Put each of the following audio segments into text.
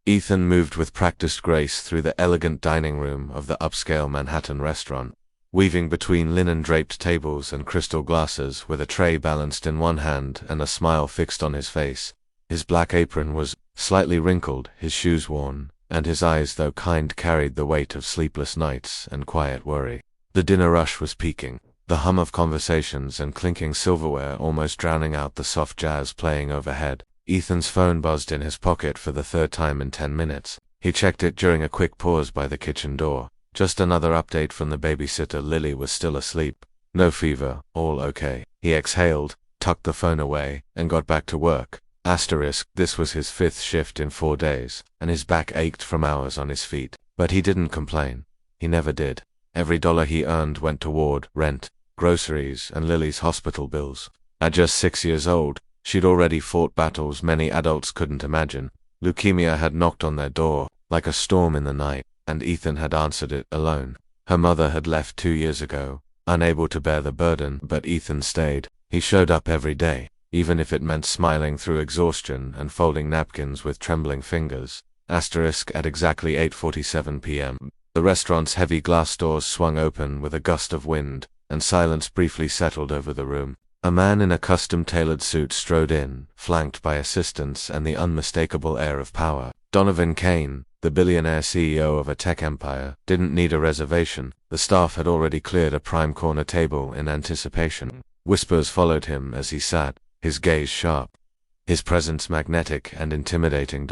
Ethan moved with practiced grace through the elegant dining room of the upscale Manhattan restaurant, weaving between linen-draped tables and crystal glasses with a tray balanced in one hand and a smile fixed on his face. His black apron was slightly wrinkled, his shoes worn, and his eyes, though kind, carried the weight of sleepless nights and quiet worry. The dinner rush was peaking, the hum of conversations and clinking silverware almost drowning out the soft jazz playing overhead. Ethan's phone buzzed in his pocket for the third time in 10 minutes. He checked it during a quick pause by the kitchen door. Just another update from the babysitter. Lily was still asleep. No fever, all okay. He exhaled, tucked the phone away, and got back to work. This was his 5th shift in 4 days, and his back ached from hours on his feet. But he didn't complain. He never did. Every dollar he earned went toward rent, groceries, and Lily's hospital bills. At just 6 years old, she'd already fought battles many adults couldn't imagine. Leukemia had knocked on their door, like a storm in the night, and Ethan had answered it alone. Her mother had left 2 years ago, unable to bear the burden, but Ethan stayed. He showed up every day, even if it meant smiling through exhaustion and folding napkins with trembling fingers. At exactly 8:47 p.m., the restaurant's heavy glass doors swung open with a gust of wind, and silence briefly settled over the room. A man in a custom-tailored suit strode in, flanked by assistants and the unmistakable air of power. Donovan Kane, the billionaire CEO of a tech empire, didn't need a reservation. The staff had already cleared a prime corner table in anticipation. Whispers followed him as he sat, his gaze sharp, his presence magnetic and intimidating.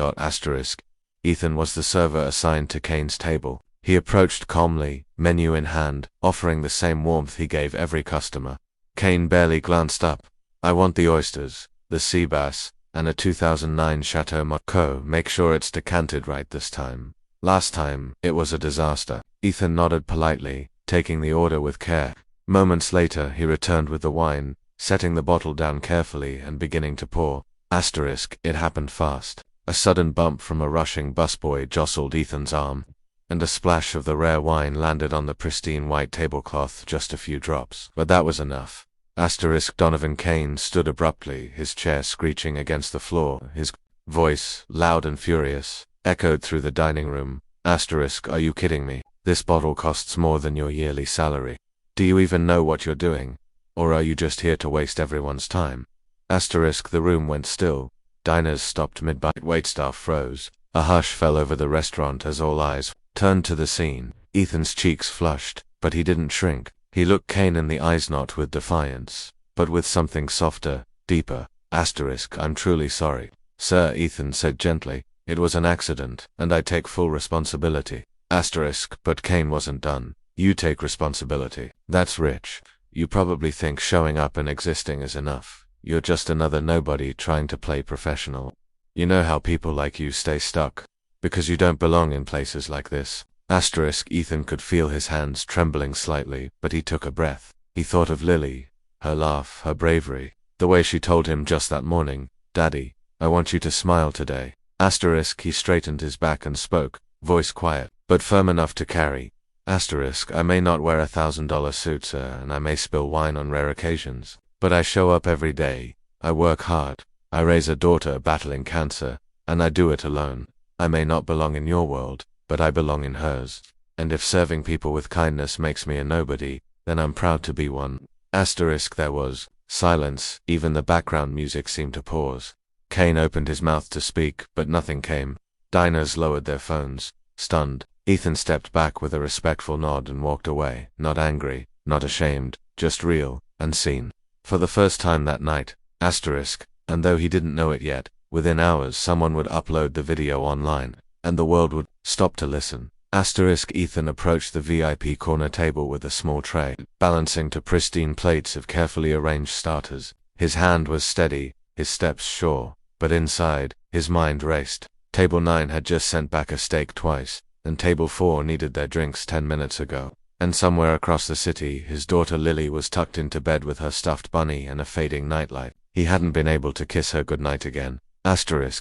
Ethan was the server assigned to Kane's table. He approached calmly, menu in hand, offering the same warmth he gave every customer. Kane barely glanced up. "I want the oysters, the sea bass, and a 2009 Chateau Margaux. Make sure it's decanted right this time. Last time, it was a disaster." Ethan nodded politely, taking the order with care. Moments later, he returned with the wine, setting the bottle down carefully and beginning to pour. It happened fast. A sudden bump from a rushing busboy jostled Ethan's arm, and a splash of the rare wine landed on the pristine white tablecloth, just a few drops. But that was enough. Donovan Kane stood abruptly, his chair screeching against the floor. His voice, loud and furious, echoed through the dining room. Are you kidding me? This bottle costs more than your yearly salary. Do you even know what you're doing? Or are you just here to waste everyone's time? The room went still. Diners stopped mid-bite. Waitstaff froze. A hush fell over the restaurant as all eyes turned to the scene. Ethan's cheeks flushed, but he didn't shrink. He looked Kane in the eyes, not with defiance, but with something softer, deeper. I'm truly sorry, sir, Ethan said gently. It was an accident, and I take full responsibility. But Kane wasn't done. You take responsibility. That's rich. You probably think showing up and existing is enough. You're just another nobody trying to play professional. You know how people like you stay stuck? Because you don't belong in places like this. Ethan could feel his hands trembling slightly, but he took a breath. He thought of Lily, her laugh, her bravery, the way she told him just that morning, "Daddy, I want you to smile today." He straightened his back and spoke, voice quiet, but firm enough to carry. I may not wear $1,000 suit, sir, and I may spill wine on rare occasions, but I show up every day. I work hard. I raise a daughter battling cancer, and I do it alone. I may not belong in your world, but I belong in hers. And if serving people with kindness makes me a nobody, then I'm proud to be one. There was silence. Even the background music seemed to pause. Kane opened his mouth to speak, but nothing came. Diners lowered their phones, stunned. Ethan stepped back with a respectful nod and walked away, not angry, not ashamed, just real, and seen. For the first time that night, and though he didn't know it yet, within hours someone would upload the video online, and the world would stop to listen. Ethan approached the VIP corner table with a small tray, balancing to pristine plates of carefully arranged starters. His hand was steady, his steps sure, but inside, his mind raced. Table 9 had just sent back a steak twice, and Table 4 needed their drinks 10 minutes ago. And somewhere across the city, his daughter Lily was tucked into bed with her stuffed bunny and a fading nightlight. He hadn't been able to kiss her goodnight again.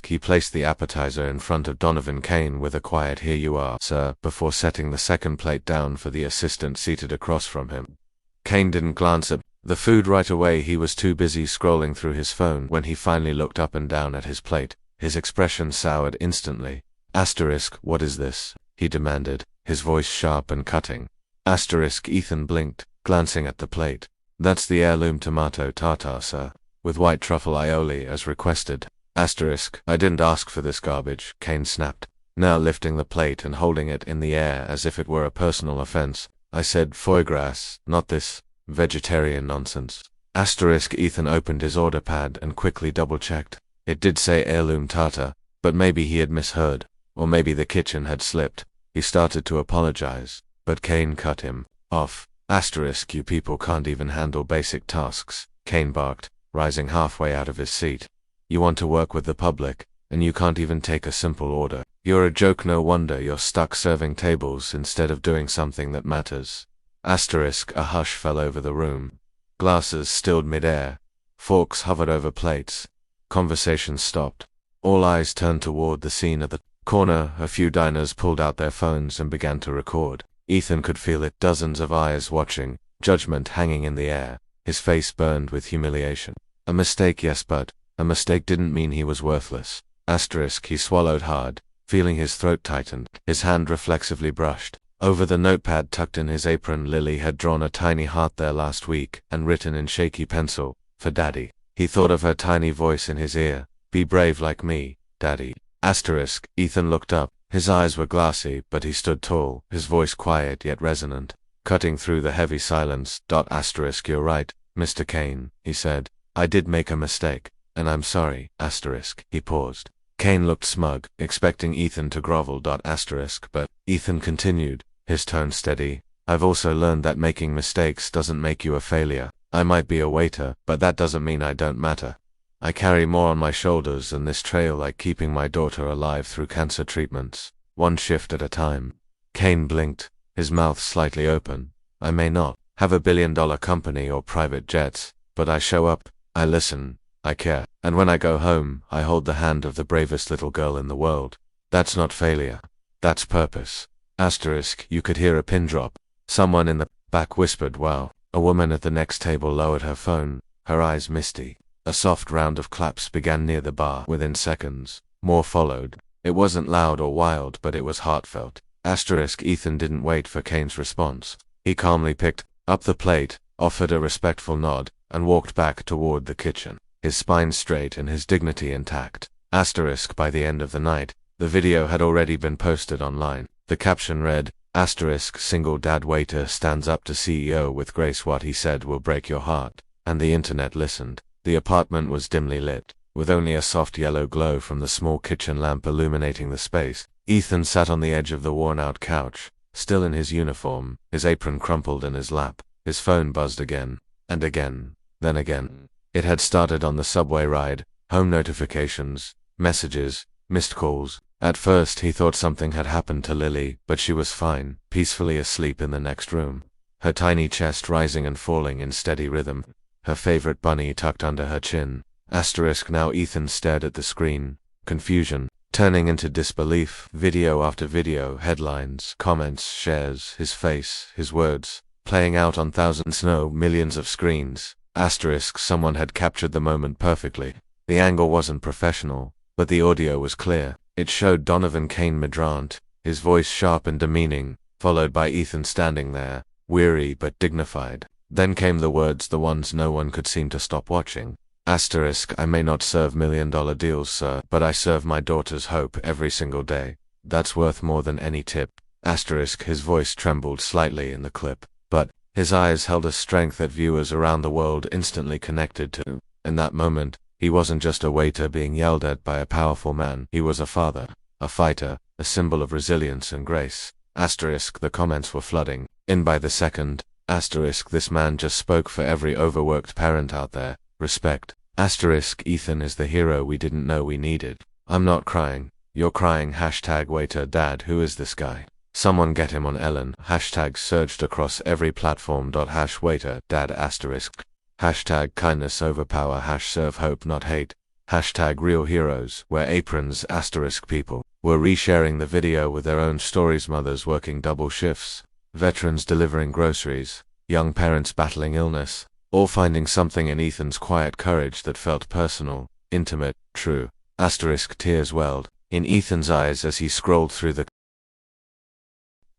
He placed the appetizer in front of Donovan Kane with a quiet "Here you are, sir," before setting the second plate down for the assistant seated across from him. Kane didn't glance at the food right away. He was too busy scrolling through his phone. When he finally looked up and down at his plate, his expression soured instantly. Asterisk, what is this? He demanded, his voice sharp and cutting. Asterisk, Ethan blinked, glancing at the plate. That's the heirloom tomato tartare, sir, with white truffle aioli as requested. Asterisk, I didn't ask for this garbage, Kane snapped, now lifting the plate and holding it in the air as if it were a personal offense. I said foie gras, not this vegetarian nonsense. Asterisk, Ethan opened his order pad and quickly double-checked. It did say heirloom tartare, but maybe he had misheard, or maybe the kitchen had slipped. He started to apologize, but Kane cut him off. Asterisk, you people can't even handle basic tasks, Kane barked, rising halfway out of his seat. You want to work with the public, and you can't even take a simple order. You're a joke, no wonder you're stuck serving tables instead of doing something that matters. Asterisk, a hush fell over the room. Glasses stilled mid-air. Forks hovered over plates. Conversation stopped. All eyes turned toward the scene at the corner. A few diners pulled out their phones and began to record. Ethan could feel it, dozens of eyes watching, judgment hanging in the air. His face burned with humiliation. A mistake, yes, but a mistake didn't mean he was worthless. Asterisk, he swallowed hard, feeling his throat tighten. His hand reflexively brushed over the notepad tucked in his apron. Lily had drawn a tiny heart there last week and written in shaky pencil, for Daddy. He thought of her tiny voice in his ear. Be brave like me, Daddy. Asterisk, Ethan looked up. His eyes were glassy, but he stood tall, his voice quiet yet resonant, cutting through the heavy silence. Asterisk, you're right, Mr. Kane, he said. I did make a mistake, and I'm sorry. Asterisk, he paused. Kane looked smug, expecting Ethan to grovel. Asterisk, but Ethan continued, his tone steady. I've also learned that making mistakes doesn't make you a failure. I might be a waiter, but that doesn't mean I don't matter. I carry more on my shoulders than this trail, like keeping my daughter alive through cancer treatments, one shift at a time. Kane blinked, his mouth slightly open. I may not have $1 billion company or private jets, but I show up, I listen, I care, and when I go home, I hold the hand of the bravest little girl in the world. That's not failure. That's purpose. Asterisk, you could hear a pin drop. Someone in the back whispered, wow. A woman at the next table lowered her phone, her eyes misty. A soft round of claps began near the bar. Within seconds, more followed. It wasn't loud or wild, but it was heartfelt. Asterisk, Ethan didn't wait for Kane's response. He calmly picked up the plate, offered a respectful nod, and walked back toward the kitchen, his spine straight and his dignity intact. Asterisk, by the end of the night, the video had already been posted online. The caption read, asterisk, single dad waiter stands up to CEO with grace. What he said will break your heart. And the internet listened. The apartment was dimly lit, with only a soft yellow glow from the small kitchen lamp illuminating the space. Ethan sat on the edge of the worn-out couch, still in his uniform, his apron crumpled in his lap. His phone buzzed again, and again, then again. It had started on the subway ride, home notifications, messages, missed calls. At first he thought something had happened to Lily, but she was fine, peacefully asleep in the next room, her tiny chest rising and falling in steady rhythm, her favorite bunny tucked under her chin. Asterisk, now Ethan stared at the screen, confusion turning into disbelief. Video after video, headlines, comments, shares, his face, his words, playing out on thousands, no, millions of screens. Asterisk, someone had captured the moment perfectly. The angle wasn't professional, but the audio was clear. It showed Donovan Kane Midrant, his voice sharp and demeaning, followed by Ethan standing there, weary but dignified. Then came the words, the ones no one could seem to stop watching. Asterisk, I may not serve $1 million deals, sir, but I serve my daughter's hope every single day. That's worth more than any tip. Asterisk, his voice trembled slightly in the clip, but his eyes held a strength that viewers around the world instantly connected to. In that moment, he wasn't just a waiter being yelled at by a powerful man. He was a father, a fighter, a symbol of resilience and grace. Asterisk, the comments were flooding in by the second. Asterisk, this man just spoke for every overworked parent out there. Respect. Asterisk, Ethan is the hero we didn't know we needed. I'm not crying. You're crying. Hashtag waiter dad, who is this guy? Someone get him on Ellen. Hashtags surged across every platform. Hash waiter dad asterisk. Hashtag kindness overpower. Hash serve hope not hate. Hashtag real heroes, wear aprons asterisk. People were resharing the video with their own stories. Mothers working double shifts, veterans delivering groceries, young parents battling illness, all finding something in Ethan's quiet courage that felt personal, intimate, true. Asterisk, tears welled. in Ethan's eyes as he scrolled through the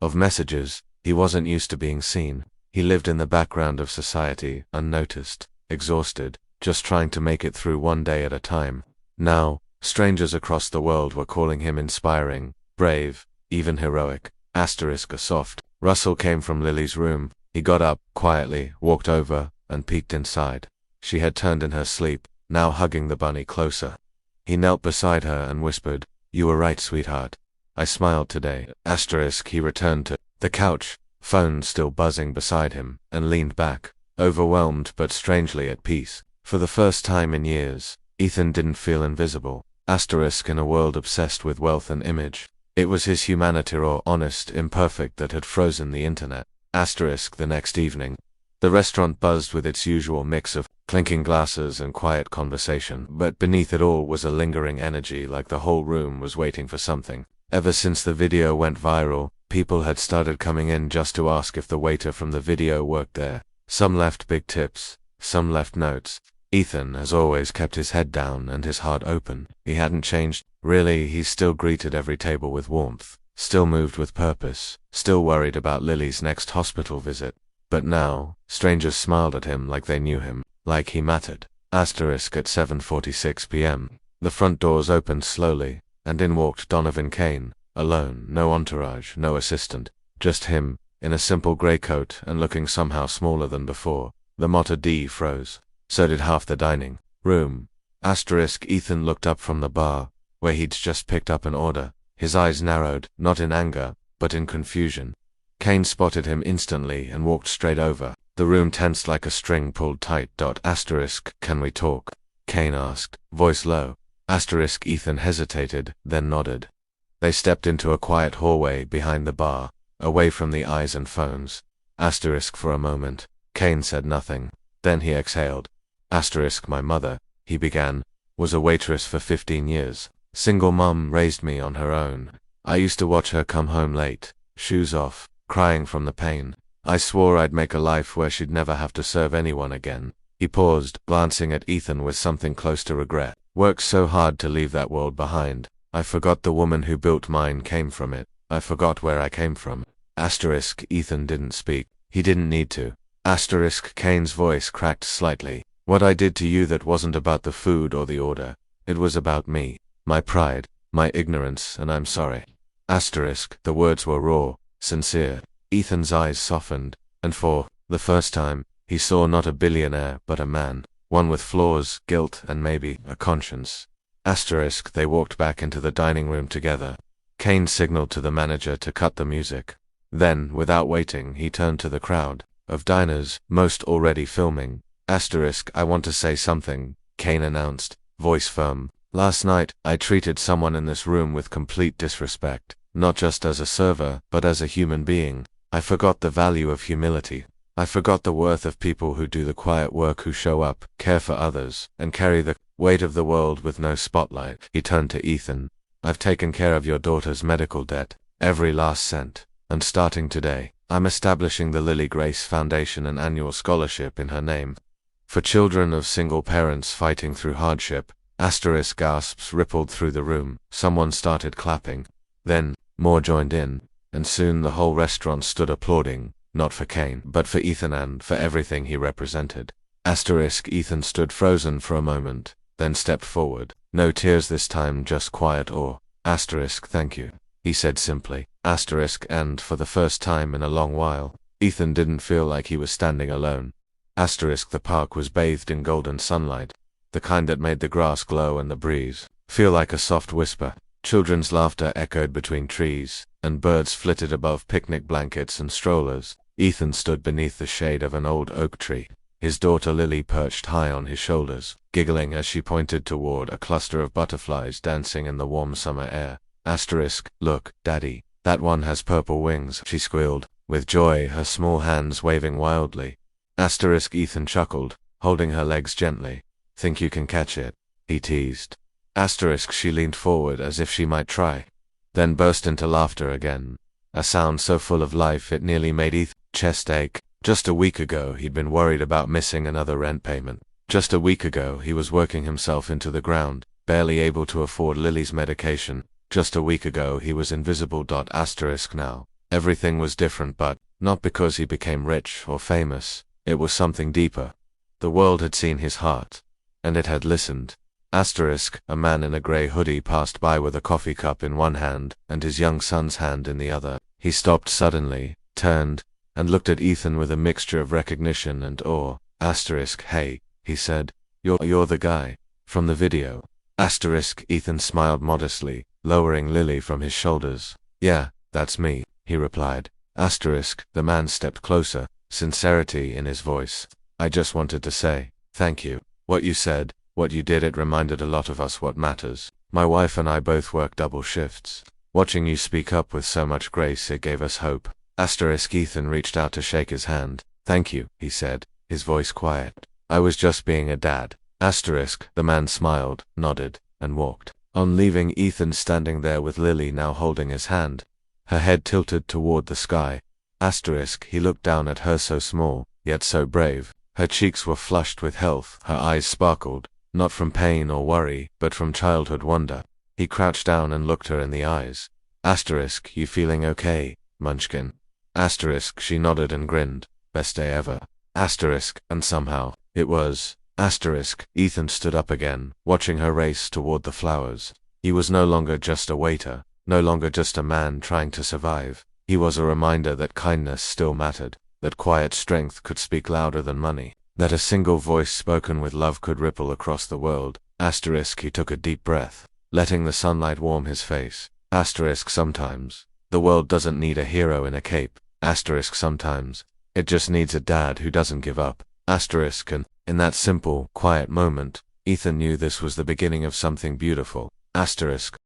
of messages. He wasn't used to being seen. He lived in the background of society, unnoticed, exhausted, just trying to make it through one day at a time. Now, strangers across the world were calling him inspiring, brave, even heroic. A soft rustle came from Lily's room. He got up, quietly, walked over, and peeked inside. She had turned in her sleep, now hugging the bunny closer. He knelt beside her and whispered, "You were right, sweetheart. I smiled today." He returned to the couch, phone still buzzing beside him, and leaned back, overwhelmed but strangely at peace. For the first time in years, Ethan didn't feel invisible. In a world obsessed with wealth and image. It was his humanity, raw, honest, imperfect, that had frozen the internet. The next evening, the restaurant buzzed with its usual mix of clinking glasses and quiet conversation, but beneath it all was a lingering energy, like the whole room was waiting for something. Ever since the video went viral, people had started coming in just to ask if the waiter from the video worked there. Some left big tips, some left notes. Ethan, as always, kept his head down and his heart open. He hadn't changed. Really, he still greeted every table with warmth, still moved with purpose, still worried about Lily's next hospital visit. But now, strangers smiled at him like they knew him, like he mattered. At 7:46 p.m., the front doors opened slowly, and in walked Donovan Kane, alone, no entourage, no assistant, just him, in a simple grey coat and looking somehow smaller than before. The Motor D froze. So did half the dining room. Ethan looked up from the bar, where he'd just picked up an order. His eyes narrowed, not in anger, but in confusion. Kane spotted him instantly and walked straight over. The room tensed like a string pulled tight. Can we talk? Kane asked, voice low. Ethan hesitated, then nodded. They stepped into a quiet hallway behind the bar, away from the eyes and phones. For a moment, Kane said nothing. Then he exhaled. My mother, he began, was a waitress for 15 years. Single mum, raised me on her own. I used to watch her come home late, shoes off, crying from the pain. I swore I'd make a life where she'd never have to serve anyone again. He paused, glancing at Ethan with something close to regret. Worked so hard to leave that world behind. I forgot the woman who built mine came from it. I forgot where I came from. Ethan didn't speak. He didn't need to. Kane's voice cracked slightly. What I did to you, that wasn't about the food or the order. It was about me, my pride, my ignorance, and I'm sorry. The words were raw, sincere. Ethan's eyes softened, and for the first time, he saw not a billionaire, but a man. One with flaws, guilt, and maybe a conscience. They walked back into the dining room together. Kane signaled to the manager to cut the music. Then, without waiting, he turned to the crowd of diners, most already filming. I want to say something, Kane announced, voice firm. Last night, I treated someone in this room with complete disrespect, not just as a server, but as a human being. I forgot the value of humility. I forgot the worth of people who do the quiet work, who show up, care for others, and carry the weight of the world with no spotlight. He turned to Ethan. I've taken care of your daughter's medical debt, every last cent, and starting today, I'm establishing the Lily Grace Foundation, an annual scholarship in her name. For children of single parents fighting through hardship. Gasps rippled through the room. Someone started clapping. Then, more joined in, and soon the whole restaurant stood applauding, not for Kane, but for Ethan and for everything he represented. Ethan stood frozen for a moment, then stepped forward. No tears this time, just quiet awe. Thank you, he said simply. And for the first time in a long while, Ethan didn't feel like he was standing alone. The park was bathed in golden sunlight, the kind that made the grass glow and the breeze feel like a soft whisper. Children's laughter echoed between trees, and birds flitted above picnic blankets and strollers. Ethan stood beneath the shade of an old oak tree, his daughter Lily perched high on his shoulders, giggling as she pointed toward a cluster of butterflies dancing in the warm summer air. Look, Daddy, that one has purple wings, she squealed, with joy, her small hands waving wildly. Ethan chuckled, holding her legs gently. Think you can catch it? He teased. She leaned forward as if she might try, then burst into laughter again, a sound so full of life it nearly made Ethan's chest ache. Just a week ago he'd been worried about missing another rent payment. Just a week ago he was working himself into the ground, barely able to afford Lily's medication. Just a week ago he was invisible. Asterisk now. Everything was different, but not because he became rich or famous. It was something deeper. The world had seen his heart, and it had listened. Asterisk, a man in a grey hoodie passed by with a coffee cup in one hand and his young son's hand in the other. He stopped suddenly, turned, and looked at Ethan with a mixture of recognition and awe. Asterisk, hey, he said. You're the guy from the video. Asterisk, Ethan smiled modestly, lowering Lily from his shoulders. Yeah, that's me, he replied. Asterisk, the man stepped closer, sincerity in his voice. I just wanted to say, thank you. What you said, what you did, it reminded a lot of us what matters. My wife and I both work double shifts. Watching you speak up with so much grace, it gave us hope. Asterisk, Ethan reached out to shake his hand. Thank you, he said, his voice quiet. I was just being a dad. Asterisk, the man smiled, nodded, and walked on, leaving Ethan standing there with Lily now holding his hand, her head tilted toward the sky. Asterisk, he looked down at her, so small, yet so brave. Her cheeks were flushed with health, her eyes sparkled, not from pain or worry, but from childhood wonder. He crouched down and looked her in the eyes. Asterisk, you feeling okay, Munchkin? Asterisk, she nodded and grinned. Best day ever. Asterisk, and somehow, it was. Asterisk, Ethan stood up again, watching her race toward the flowers. He was no longer just a waiter, no longer just a man trying to survive. He was a reminder that kindness still mattered, that quiet strength could speak louder than money, that a single voice spoken with love could ripple across the world. Asterisk, he took a deep breath, letting the sunlight warm his face. Asterisk, sometimes the world doesn't need a hero in a cape. Asterisk, sometimes it just needs a dad who doesn't give up. Asterisk, and in that simple, quiet moment, Ethan knew this was the beginning of something beautiful. Asterisk,